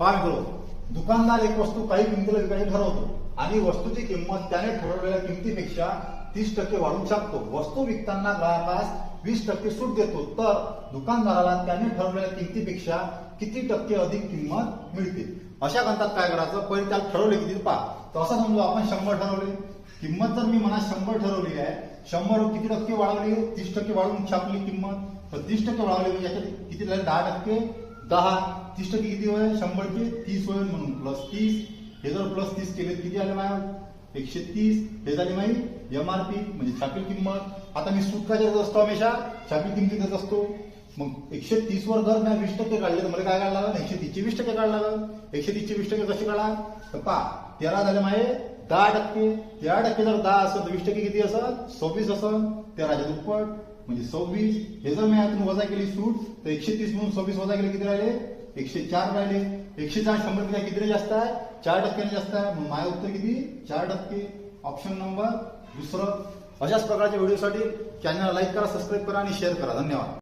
पहा मित्रो, दुकानदार एक वस्तू काही किमतीला विकायची ठरवतो आणि वस्तूची किंमत त्याने ठरवलेल्या किमतीपेक्षा 30% वाढवून छापतो. वस्तू विकताना ग्राहकास 20% सूट देतो, तर दुकानदाराला त्याने ठरवलेल्या किमतीपेक्षा किती टक्के अधिक किंमत मिळते. अशा गणितात काय करायचं, पहिले त्याला ठरवले किती पहा. तर असं समजू आपण 100 ठरवले, किंमत जर मी मनात 100 ठरवली आहे, 100 किती टक्के वाढवली, 30% वाढवून छापली किंमत. तर 30% वाढवली म्हणजे याच्यात किती झाले, 10%, 10, 30% किती होईल, 100चे 30 होईल, म्हणून +30. हे जर +30 केले किती आले माझ्या, 130. हे झाली माझी MRP म्हणजे छापील किंमत. आता मी सूट काय देत असतो, हमेशा छापील किंमत देत असतो. मग 130 वर जर मी 20% काढले तर मला काय काढायला लागेल, 130 चे 20% काढायला लागेल. 130 चे 20% कसे काढा, तर पहा 13 झाले माझे 10%. 13% जर 10 असेल तर 20% किती असेल, 26 असेल. 13च्या दुप्पट म्हणजे 26. हे जर मी यातून वजा केली सूट तर 130 म्हणून 26 वजा केले किती राहिले, 104 राहिले. 104 100 किती जास्त आहे, 4% जास्त आहे. मग माझं उत्तर किती, 4%. ऑप्शन नंबर दुसरं. अशाच प्रकारच्या व्हिडिओसाठी चॅनलला लाईक करा, सबस्क्राईब करा आणि शेअर करा. धन्यवाद.